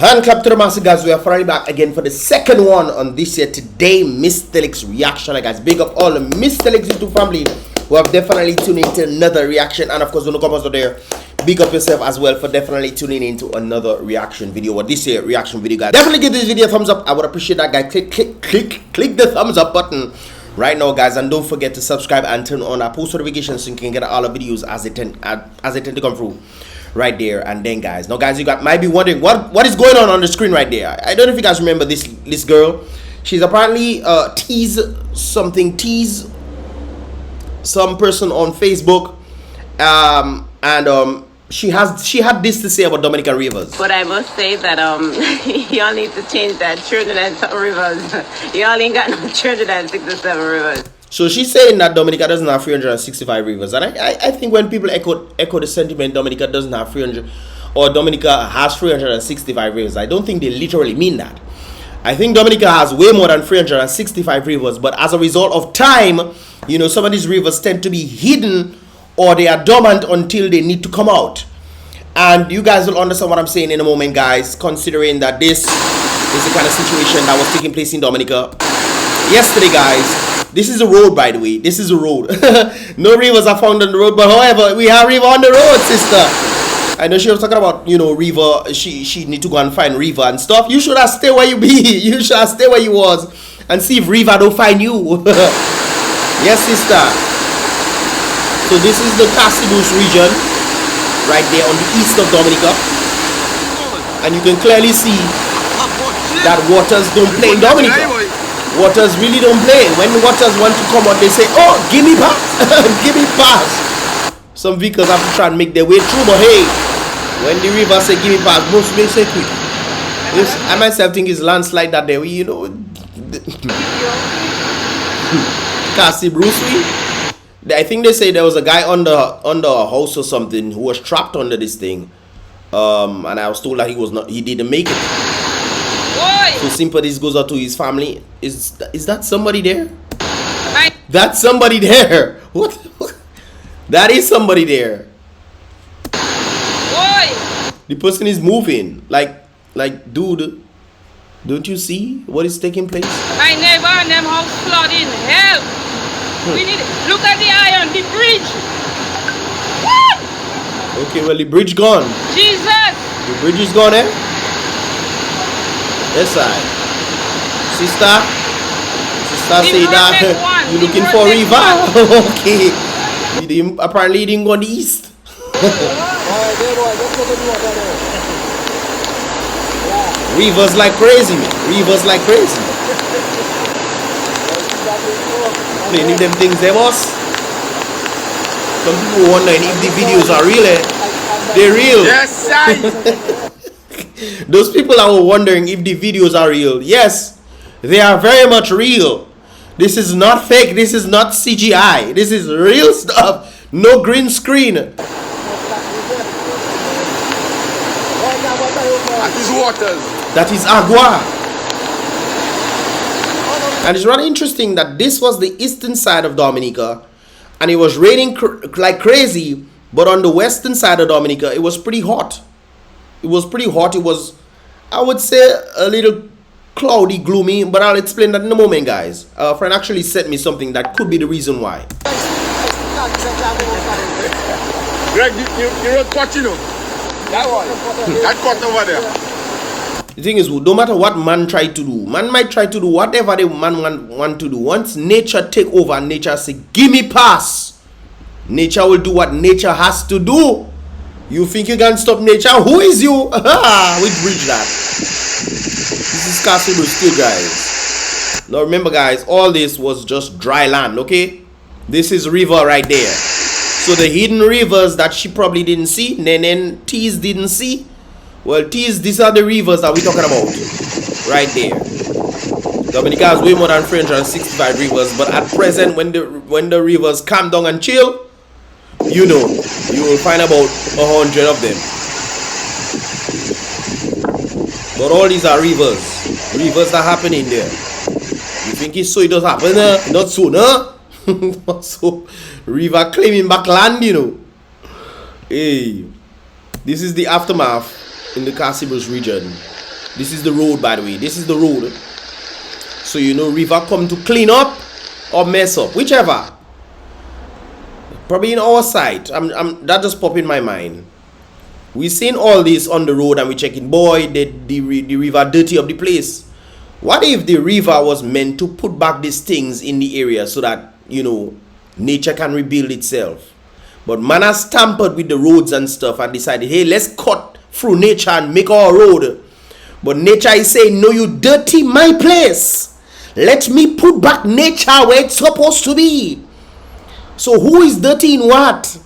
Hand clap to the massive guys. We are finally back again for the second one on this year today Mystelics reaction. Guys, big up all the Mystelics YouTube family who have definitely tuned into another reaction, and of course, when you come out there, big up yourself as well for definitely tuning into another reaction video or this year reaction video, guys. Definitely give this video a thumbs up. I would appreciate that, guys. Click the thumbs up button right now, guys, and don't forget to subscribe and turn on our post notifications so you can get all the videos as they tend to come through right there. And then, guys, now guys, you might be wondering what is going on the screen right there. I don't know if you guys remember this girl. She's apparently tease some person on Facebook, and she had this to say about Dominica Rivers. But I must say that y'all need to change that 307 rivers. Y'all ain't got no 367 rivers. So she's saying that Dominica doesn't have 365 rivers, and I think when people echo the sentiment Dominica doesn't have 300 or Dominica has 365 rivers, I don't think they literally mean that. I think Dominica has way more than 365 rivers, but as a result of time, you know, some of these rivers tend to be hidden or they are dormant until they need to come out. And you guys will understand what I'm saying in a moment, guys, considering that this is the kind of situation that was taking place in Dominica yesterday, guys. This is a road, by the way. This is a road. No rivers are found on the road, but however, we have river on the road, sister. I know she was talking about, you know, River. She need to go and find River and stuff. You should have stayed where you be. You should have stayed where you was and see if River don't find you. Yes, sister. So this is the Casibus region right there on the east of Dominica, and you can clearly see that waters don't play in Dominica. Waters really don't play. When waters want to come out, they say, "Oh, give me pass, give me pass." Some vehicles have to try and make their way through, but hey, when the river say give me pass, most may say quick. I myself think it's landslide that day, you know. Cassie Bruce Lee. I think they say there was a guy under a house or something who was trapped under this thing, and I was told that he didn't make it. So sympathies goes out to his family. Is that somebody there? That's somebody there. What? That is somebody there. The person is moving. Like, dude, don't you see what is taking place? My neighbor and them house flooding. Help! We need it. Look at the iron, the bridge. Okay, well, the bridge gone. Jesus! The bridge is gone, eh? Yes, side. Sister say that you looking for River. Okay. Apparently he didn't go on the east. Rivers like crazy, man. Rivers like crazy. Playing them things there, boss. Some people wondering if the videos are real, eh? They're real. Yes, sir. Those people are wondering if the videos are real. Yes, they are very much real. This is not fake. This is not CGI. This is real stuff. No green screen. That is waters. That is agua. And it's really interesting that this was the eastern side of Dominica, and it was raining like crazy. But on the western side of Dominica, it was pretty hot. It was pretty hot. It was, I would say, a little cloudy, gloomy, but I'll explain that in a moment, guys. A friend actually sent me something that could be the reason why. Greg, you wrote cut, you know. That cut over there. The thing is, no matter what man try to do, man might try to do whatever the man want to do. Once nature take over and nature say, give me pass, nature will do what nature has to do. You think you can stop nature? Who is you? We bridge that. This is Castle still, guys. Now remember, guys, all this was just dry land, okay? This is river right there. So the hidden rivers that she probably didn't see, Nenen T's didn't see. Well, these are the rivers that we're talking about right there. Dominica has way more than 365 rivers, but at present, when the rivers calm down and chill, you know, you will find about 100 of them. But all these are rivers that happen in there. You think it's so it does happen? Not so, no? Not so. River claiming back land, you know. Hey, this is the aftermath in the Casibus region. This is the road, by the way. This is the road. So you know, river come to clean up or mess up, whichever. Probably in our side. That just pop in my mind. We seen all this on the road and we checking, boy, the river dirty up the place. What if the river was meant to put back these things in the area so that, you know, nature can rebuild itself? But man has tampered with the roads and stuff and decided, hey, let's cut through nature and make our road. But nature is saying, no, you dirty my place. Let me put back nature where it's supposed to be. So who is dirtying what?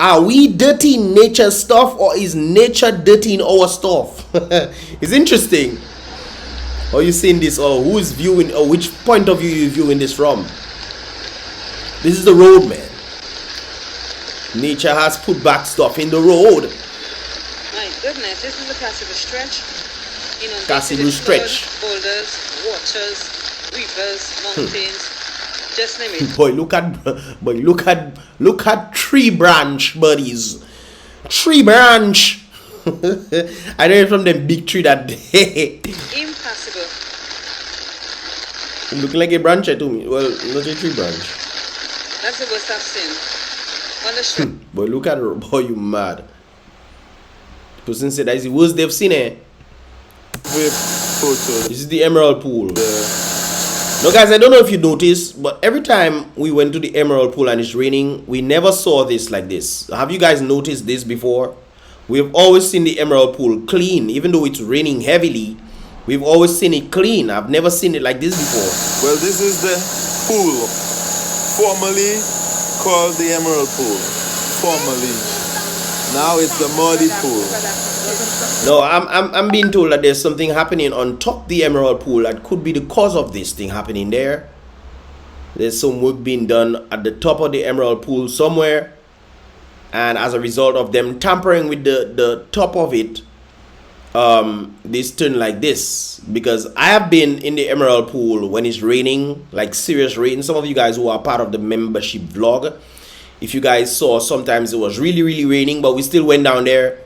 Are we dirtying nature stuff or is nature dirtying our stuff? It's interesting. Are you seeing this, or who is viewing, or which point of view are you viewing this from? This is the road, man. Nature has put back stuff in the road. My goodness, this is a possible stretch. You know, Possible stretch. Boulders, waters, rivers, mountains. Just name it. Look at tree branch, buddies. Tree branch. I know from them big tree that day. Impossible. It look like a branch to me. Well, not a tree branch. That's the worst I've seen. On the street. Boy, look at her. Boy, you mad. The person said that is the worst they've seen, eh? This is the Emerald Pool. No, guys, I don't know if you noticed, but every time we went to the Emerald Pool and it's raining, we never saw this like this. Have you guys noticed this before? We've always seen the Emerald Pool clean, even though it's raining heavily. We've always seen it clean. I've never seen it like this before. Well, this is the pool, formerly called the Emerald Pool. Formerly. Now it's the muddy pool. No, I'm being told that there's something happening on top the Emerald Pool that could be the cause of this thing happening there. There's some work being done at the top of the Emerald Pool somewhere, and as a result of them tampering with the top of it, this turned like this. Because I have been in the Emerald Pool when it's raining, like serious rain. Some of you guys who are part of the membership vlog, if you guys saw, sometimes it was really raining, but we still went down there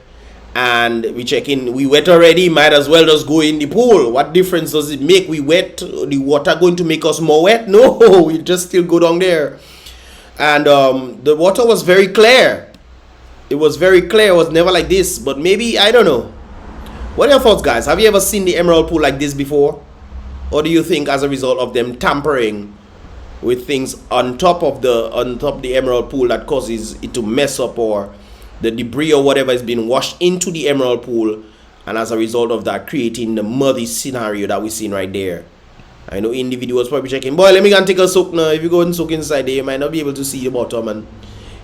and we check in. We wet already, might as well just go in the pool. What difference does it make? We wet, the water going to make us more wet? No, we just still go down there. And the water was very clear. It was very clear. It was never like this, but maybe, I don't know. What are your thoughts, guys? Have you ever seen the Emerald Pool like this before? Or do you think as a result of them tampering with things on top of the Emerald Pool that causes it to mess up, or the debris or whatever is being washed into the Emerald Pool, and as a result of that creating the muddy scenario that we're seeing right there? I know individuals probably checking, boy, let me go and take a soak now. If you go and soak inside there, you might not be able to see the bottom, and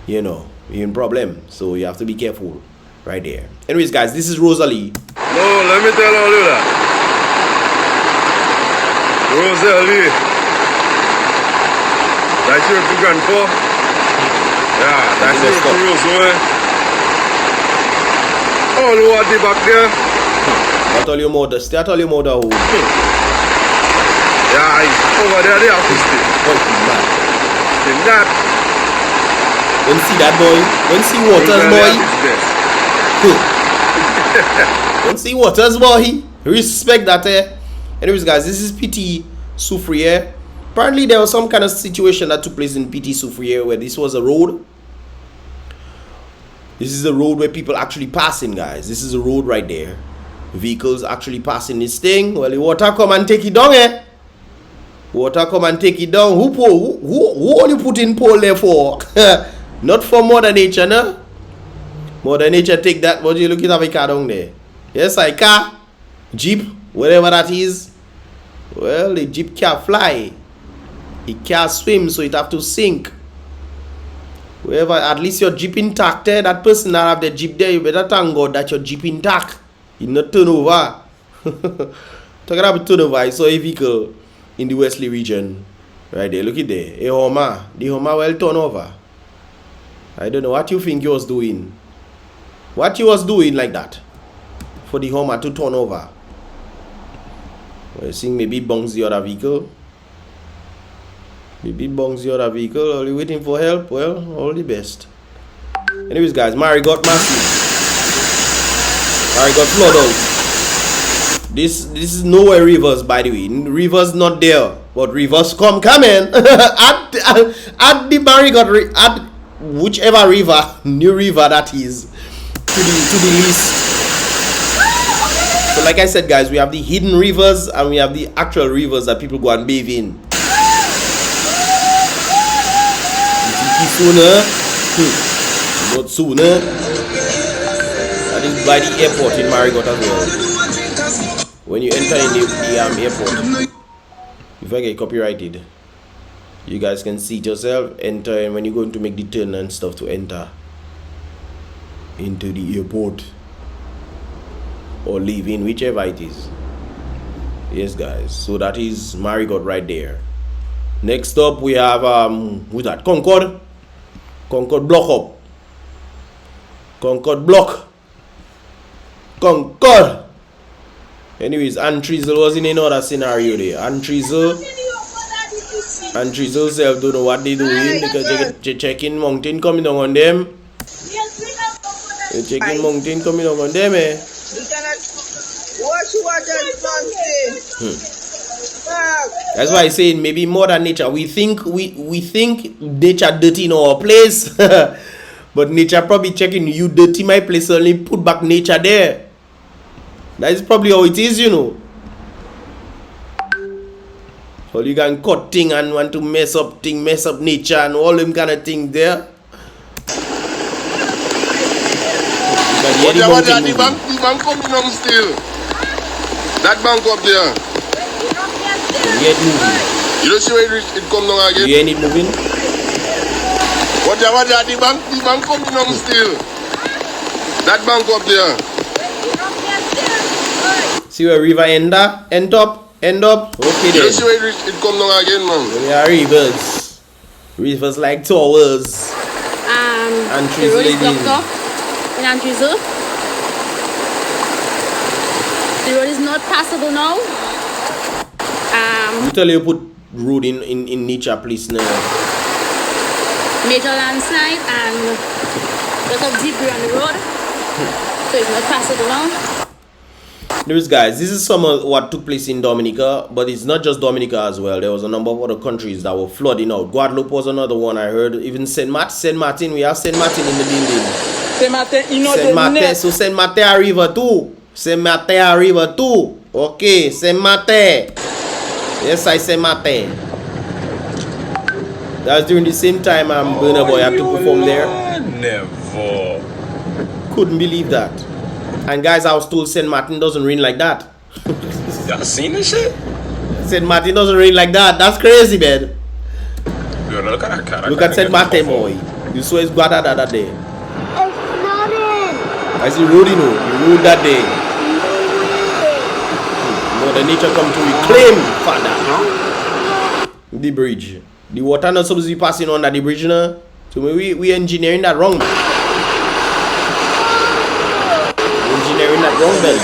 you know, you're in problem. So you have to be careful right there. Anyways, guys, this is Rosalie. No, let me tell all you that. Rosalie. That's your grandpa? Yeah, that's your Rosalie. All who are the back there? I told your mother, stay at all your mother who. Yeah, over there they have to stay. In that. Don't see that, boy. Don't see waters, boy. Don't see waters, boy. Respect that, eh? Anyways, guys, this is PT Soufriere. Apparently, there was some kind of situation that took place in PT Soufriere where this was a road. This is a road where people actually passing, guys. This is a road right there. Vehicles actually passing this thing. Well, the water come and take it down, eh? Water come and take it down. Who only put in pole there for? Not for Mother Nature, no? Mother Nature take that. What do you look at a car down there? Yes, a car, jeep, whatever that is. Well, the jeep can't fly. It can't swim, so it have to sink. Wherever, at least your jeep intact there. That person that have the jeep there, you better thank God that your jeep intact. It not turn over. Talking about turn over, I saw a vehicle in the Wesley region. Right there, look at there. A Hummer. The Hummer well turn over. I don't know what you think you was doing. What you was doing like that for the Hummer to turn over. Well, you think maybe it bongs the other vehicle. Maybe it bongs the other vehicle. Are you waiting for help? Well, all the best. Anyways, guys, Mary got massive. Mary got flood out. This is nowhere rivers, by the way. Rivers not there, but rivers coming at the Marigot at whichever river, new river that is to the east. So like I said, guys, we have the hidden rivers and we have the actual rivers that people go and bathe in. Sooner, not sooner. That is by the airport in Marigot as well. When you enter in the airport, if I get copyrighted, you guys can see it yourself. Enter, and when you're going to make the turn and stuff to enter into the airport or leave in, whichever it is. Yes, guys. So that is Marigot right there. Next up, we have who's that? Concord block up. Concord block. Concord. Anyways, Antrizel was in another scenario there. Antrizel self don't know what they doing because they checking mountain coming down on them. They checking mountain coming down on them, eh? That's why I say maybe more than nature. We think nature dirty in our place, but nature probably checking you dirty my place, only put back nature there. That is probably how it is, you know. Or you can cut thing and want to mess up nature and all them kind of things there. What the bank coming on still? That bank up there. You moving. You don't see where it come down again? You ain't it moving? What the bank coming on still? That bank up there. See where river end up? Okay then. You don't see where it come down again, man? Yeah, rivers. Rivers like towers. And the road is blocked off in Antrizel. The road is not passable now. You tell you put road in nature, please now. Major landslide and lot of debris on the road. So it's not passable now. News, guys, this is some of what took place in Dominica, but it's not just Dominica as well. There was a number of other countries that were flooding out. Guadeloupe was another one I heard. Even Saint Martin, we have Saint Martin in the building. Saint Martin, you know Saint Martin, so Saint Martin arrive too. Saint Martin arrive too. Okay, Saint Martin. Yes, I Saint Martin. That was during the same time BURNA Boy had to perform there. Never. Couldn't believe that. And guys, I was told Saint Martin doesn't rain like that. Y'all seen this shit? Saint Martin doesn't rain like that. That's crazy, man. Yo, look at Saint Martin, boy. You saw his guada that day. It's flooding. I see road, you know. You rode that day. The nature come to reclaim, Father. The bridge. The water not supposed to be passing under the bridge, you know? So we engineering that wrong. Engineering that wrong, man.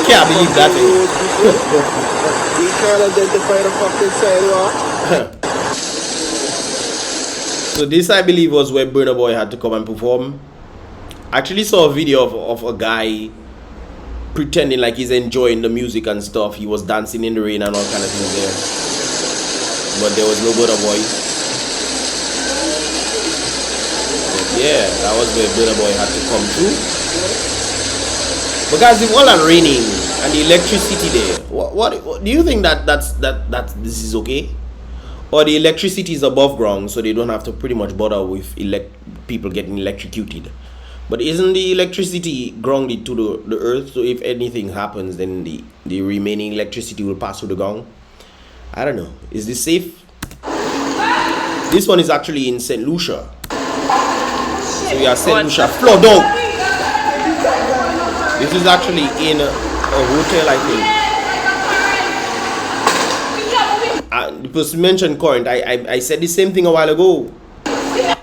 Can't believe that thing. We can't identify the fucking sidewalk. So this, I believe, was where BURNA Boy had to come and perform. I actually saw a video of a guy pretending like he's enjoying the music and stuff. He was dancing in the rain and all kind of things there. But there was no BURNA Boy. But yeah, that was where BURNA Boy had to come through. But guys, if all are raining and the electricity there, what do you think that this is okay? Or the electricity is above ground, so they don't have to pretty much bother with people getting electrocuted. But isn't the electricity grounded to the earth? So if anything happens, then the remaining electricity will pass through the ground. I don't know. Is this safe? This one is actually in St. Lucia. So we have St. Lucia flood out. This is actually in a hotel, I think. The person mentioned current. I said the same thing a while ago.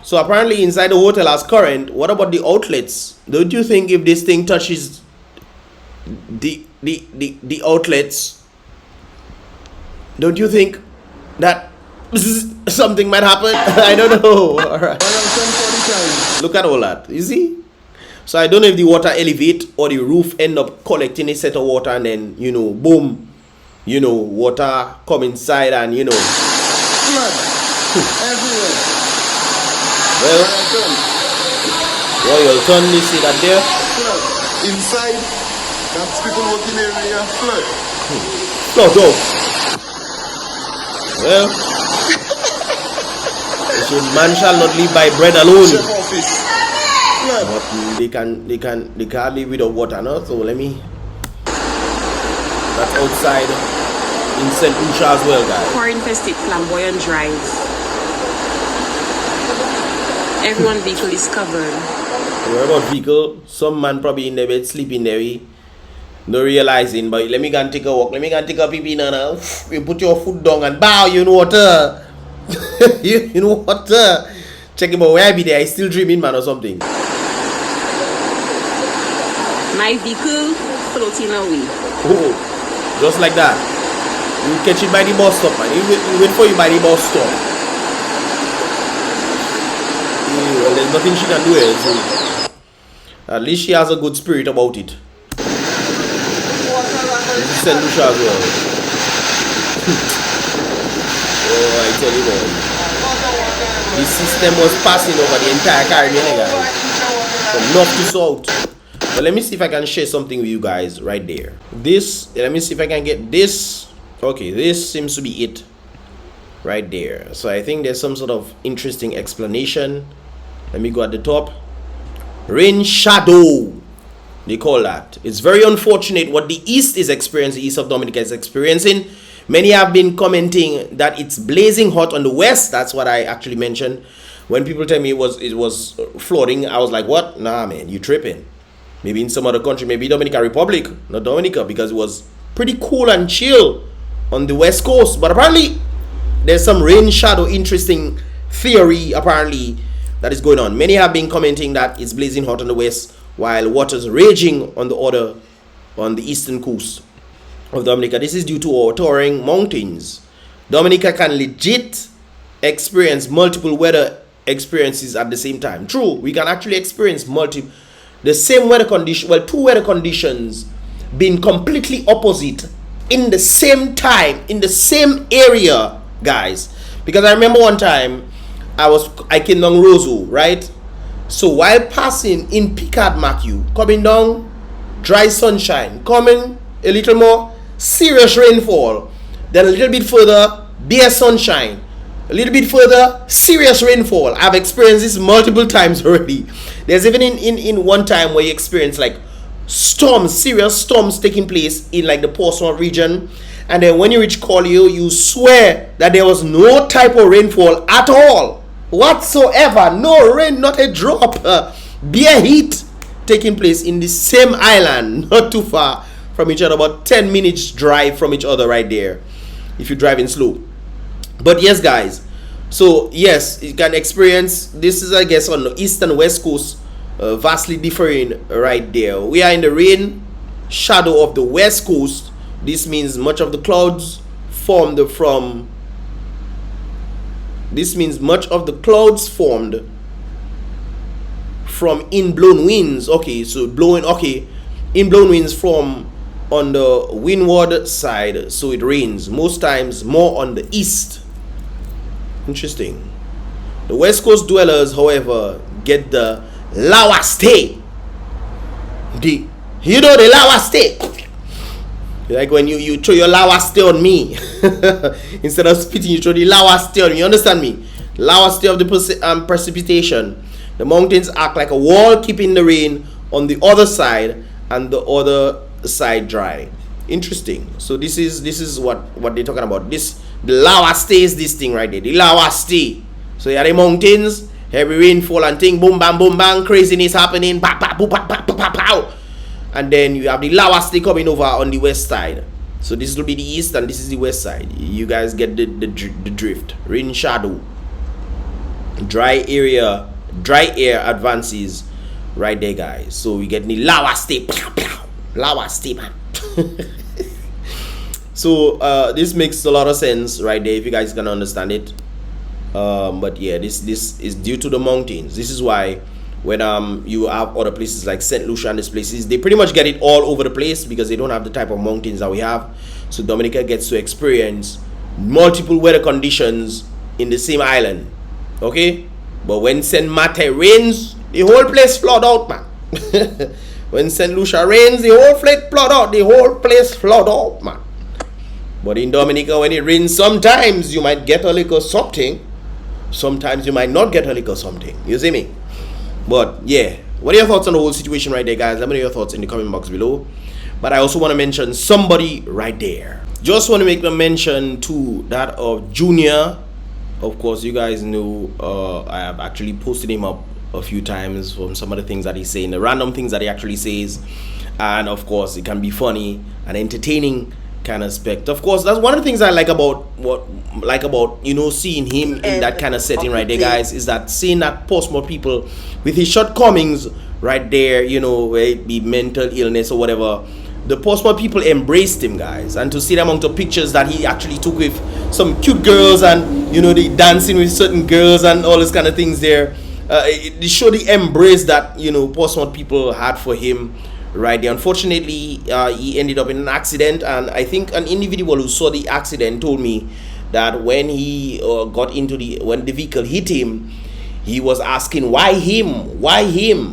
So apparently inside the hotel has current. What about the outlets? Don't you think if this thing touches the outlets, don't you think that something might happen. I don't know. All right. Look at all that. You see? So I don't know if the water elevate or the roof end up collecting a set of water and then, you know, boom, you know, water come inside and, you know. Flood. Everywhere. Well, Royal Turn, you see that there? Flood. Inside, that's people working area. Flood. Flood out. Well, man shall not live by bread alone. Chef office. Flood. But they can't live without water, no? So let me. That's outside in St. Lucia as well, guys. Foreign Festive Flamboyant Drive. Everyone's vehicle is covered. What about vehicle? Some man probably in the bed sleeping there. No realizing, but let me go and take a walk. Let me go and take a pee now. You put your foot down and bow, you know what? You know what? Check him out. Where I be there? I still dreaming, man, or something. My vehicle floating away. Oh, just like that. You catch it by the bus stop, man. You wait for you by the bus stop. Yeah, well, there's nothing she can do here. So at least she has a good spirit about it. This is St. Lucia as well. Oh, I tell you what. This system was passing over the entire Caribbean, guys. From north to south. But let me see if I can share something with you guys right there. This, let me see if I can get this. Okay, this seems to be it right there. So I think there's some sort of interesting explanation. Let me go at the top. Rain shadow, they call that. It's very unfortunate what the east is experiencing, the east of Dominica is experiencing. Many have been commenting that it's blazing hot on the west. That's what I actually mentioned. When people tell me it was flooding, I was like, what? Nah, man, you tripping. Maybe in some other country, maybe Dominican Republic, not Dominica, because it was pretty cool and chill on the west coast. But apparently, there's some rain shadow interesting theory, apparently, that is going on. Many have been commenting that it's blazing hot on the west, while water's raging on the eastern coast of Dominica. This is due to our towering mountains. Dominica can legit experience multiple weather experiences at the same time. True, we can actually experience the same weather condition, well, two weather conditions being completely opposite in the same time, in the same area, guys. Because I remember one time I came down Roseau, right? So while passing in Picard Matthew, coming down, dry sunshine, coming a little more serious rainfall, then a little bit further, bare sunshine, a little bit further, serious rainfall. I've experienced this multiple times already. There's even in one time where you experience like storms, serious storms taking place in like the Portsmouth region, and then when you reach Collio, you swear that there was no type of rainfall at all whatsoever. No rain, not a drop. Bare heat taking place in the same island, not too far from each other, about 10 minutes drive from each other right there if you're driving slow. But yes, guys, so yes, you can experience this is, I guess, on the east and west coast, vastly differing right there. We are in the rain shadow of the west coast. This means much of the clouds formed from in-blown winds. Okay, so in-blown winds from on the windward side, so it rains most times more on the east. Interesting. The west coast dwellers, however, get the lawaste. The lawaste. Like when you throw your lawaste on me, instead of spitting, you throw the lawaste on me. You understand me? Lawaste of the precipitation. The mountains act like a wall, keeping the rain on the other side and the other side dry. Interesting. So this is what they're talking about. The lawaste is this thing right there. The lawaste. So you have the mountains, heavy rainfall and thing, boom bang, craziness happening, pow, pow, pow, pow, pow, pow, pow. And then you have the lawaste coming over on the west side. So this will be the east and this is the west side. You guys get the drift. Rain shadow. Dry air advances right there, guys. So we get the lawaste. Lawaste, man. So this makes a lot of sense right there if you guys can understand it. But yeah, this is due to the mountains. This is why when you have other places like St. Lucia and these places, they pretty much get it all over the place because they don't have the type of mountains that we have. So Dominica gets to experience multiple weather conditions in the same island. Okay, but when St. Mate rains, the whole place flood out, man. When St. Lucia rains, the whole place flood out. The whole place flood out, man. But in Dominica, when it rains, sometimes you might get a little something. Sometimes you might not get a little something. You see me? But yeah, what are your thoughts on the whole situation right there, guys? Let me know your thoughts in the comment box below. But I also want to mention somebody right there. Just want to make a mention to that of Junior. Of course, you guys know I have actually posted him up a few times from some of the things that he's saying, the random things that he actually says, and of course it can be funny and entertaining kind of aspect. Of course, that's one of the things I like about you know, seeing him in that kind of setting right there, guys, is that seeing that post-mortem people with his shortcomings right there, you know, whether it be mental illness or whatever, the post-mortem people embraced him, guys. And to see them among the pictures that he actually took with some cute girls, and you know, they dancing with certain girls and all those kind of things there, it showed the embrace that, you know, post-mortem people had for him right there. Unfortunately, he ended up in an accident, and I think an individual who saw the accident told me that when he when the vehicle hit him, he was asking why him,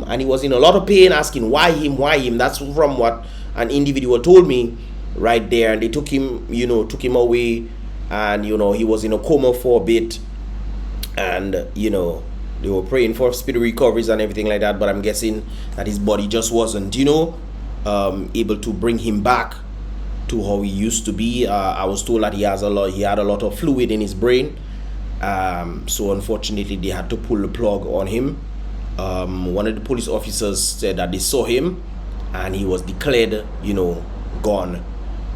and he was in a lot of pain, asking why him. That's from what an individual told me right there. And they took him, you know, away, and you know, he was in a coma for a bit, and you know, they were praying for speedy recoveries and everything like that, but I'm guessing that his body just wasn't, you know, able to bring him back to how he used to be. I was told that he had a lot of fluid in his brain, so unfortunately they had to pull the plug on him. One of the police officers said that they saw him and he was declared, you know, gone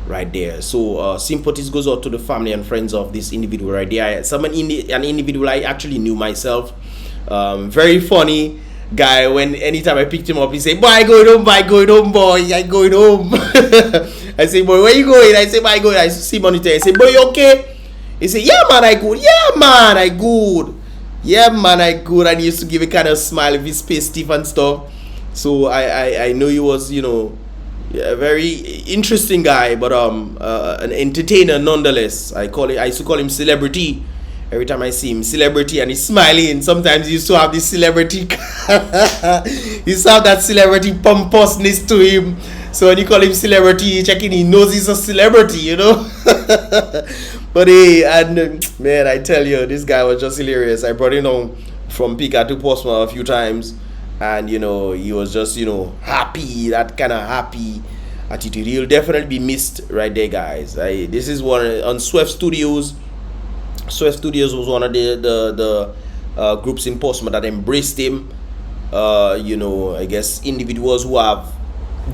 right there. So sympathies goes out to the family and friends of this individual right there. An individual I actually knew myself. Very funny guy. When anytime I picked him up, he say, "Boy, I going home, boy, I going home." I say, "Boy, where you going?" I say, "Boy, I going." I see monitor. I say, "Boy, you okay?" He say, "Yeah, man, I good. Yeah, man, I good. Yeah, man, I good." And he used to give a kind of smile with his face stiff and stuff. So I know he was, you know, a very interesting guy, but an entertainer nonetheless. I used to call him Celebrity. Every time I see him, Celebrity, and he's smiling. Sometimes he used to have this celebrity he used to have that celebrity pompousness to him. So when you call him Celebrity, checking, he knows he's a celebrity, you know. But hey, and man, I tell you, this guy was just hilarious. I brought him home from Pika to Postma a few times, and you know, he was just, you know, happy, that kind of happy attitude. He'll definitely be missed right there, guys. This is one on Swift Studios. Swift Studios was one of the groups in Postma that embraced him. You know, I guess individuals who have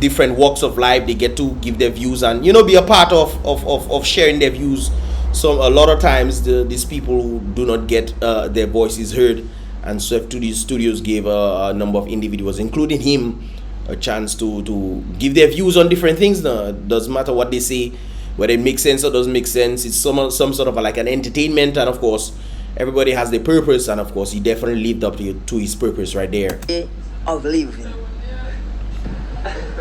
different walks of life, they get to give their views and, you know, be a part of sharing their views. So a lot of times these people who do not get their voices heard, and Swift Studios gave a number of individuals, including him, a chance to give their views on different things. Doesn't matter what they say, whether it makes sense or doesn't make sense. It's some sort of like an entertainment, and of course everybody has their purpose, and of course he definitely lived up to his purpose right there. Of living,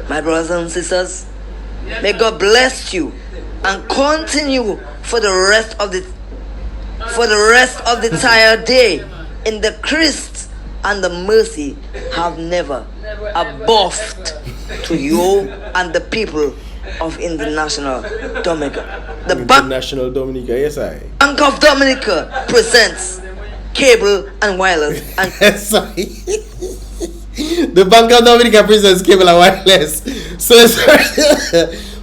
my brothers and sisters, may God bless you and continue for the rest of the entire day in the Christ and the mercy have never abuffed to you and the people of International Dominica. The International Dominica, yes, Bank of Dominica presents cable and wireless. And yes, the Bank of Dominica presents cable and wireless. So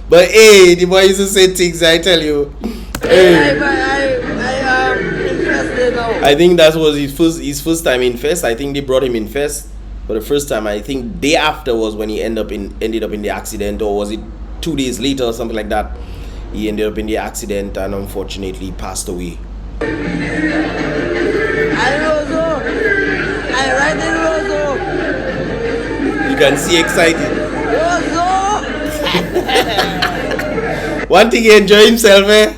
but hey, the boy used to say things, I tell you. Hey. I am interested now. I think that was his first time in Fest. I think they brought him in Fest for the first time. I think day after was when he ended up in the accident, or was it 2 days later or something like that? He ended up in the accident and unfortunately passed away. I Roso. I ride in Roso. You can see excited. Roso. One thing, he enjoy himself, eh?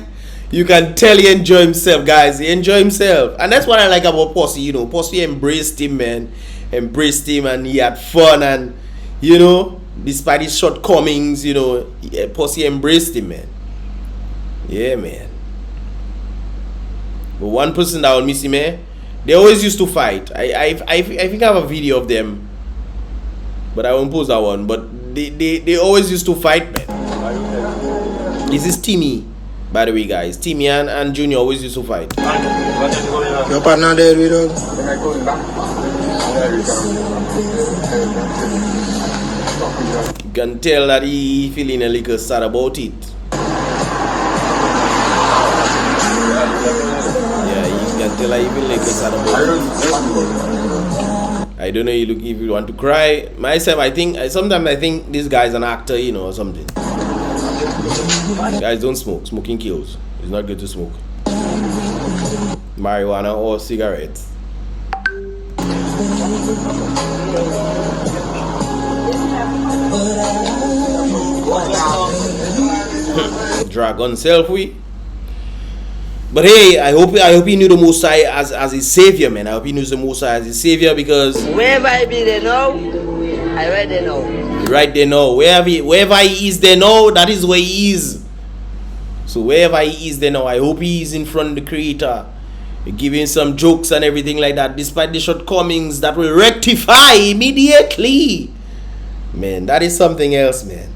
You can tell he enjoy himself, guys. He enjoy himself. And that's what I like about Posse, you know. Posse embraced him, man. Embraced him, and he had fun. And, you know, despite his shortcomings, you know, Posse embraced him, man. Yeah, man. But one person that will miss him, man, they always used to fight. I think I have a video of them, but I won't post that one. But they always used to fight, man. This is Timmy, by the way, guys. Timmy and Junior always used to fight. Your partner there with us? You can tell that he feeling a little sad about it. Yeah, you can tell that he feeling a little sad about it. I don't know if you want to cry. Myself, sometimes I think this guy's an actor, you know, or something. Guys, don't smoke. Smoking kills. It's not good to smoke marijuana or cigarettes. Dragon selfie. But hey, I hope he knew the Most High as his savior, man. I hope he knew the Most High as his savior, because wherever I be, they know. I read they know. Right, they know. Wherever he is, they know. That is where he is. So wherever he is, they know. I hope he is in front of the Creator, giving some jokes and everything like that, despite the shortcomings that will rectify immediately. Man, that is something else, man.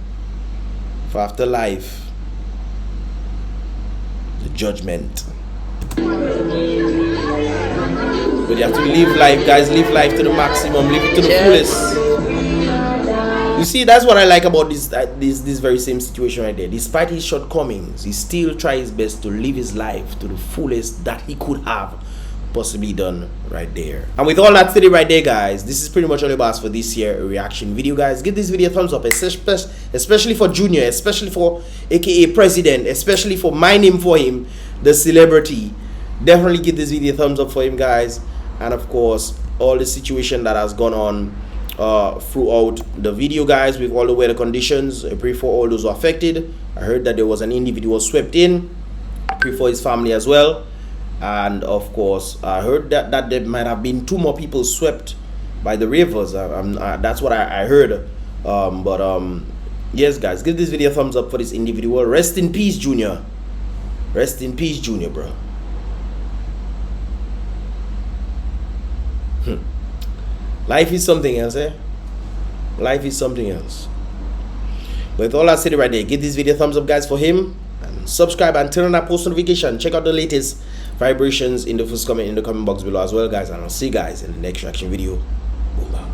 For afterlife, the judgment. But you have to live life, guys. Live life to the maximum. Live it to the fullest. You see, that's what I like about this very same situation right there. Despite his shortcomings, he still tries his best to live his life to the fullest that he could have possibly done right there. And with all that stated right there, guys, this is pretty much all about for this here reaction video, guys. Give this video a thumbs up, especially for Junior, especially for aka President, especially for my name for him, the celebrity. Definitely give this video a thumbs up for him, guys. And of course, all the situation that has gone on throughout the video, guys, with all the weather conditions. I pray for all those who are affected. I heard that there was an individual swept in. I pray for his family as well. And of course, I heard that there might have been 2 more people swept by the rivers. That's what I heard. Yes, guys, give this video a thumbs up for this individual. Rest in peace, Junior. Rest in peace, Junior, bro. Life is something else, eh? Life is something else. But with all that said right there, give this video a thumbs up, guys, for him. And subscribe and turn on that post notification. Check out the latest vibrations in the first comment in the comment box below as well, guys. And I'll see you guys in the next reaction video. Boom, bam.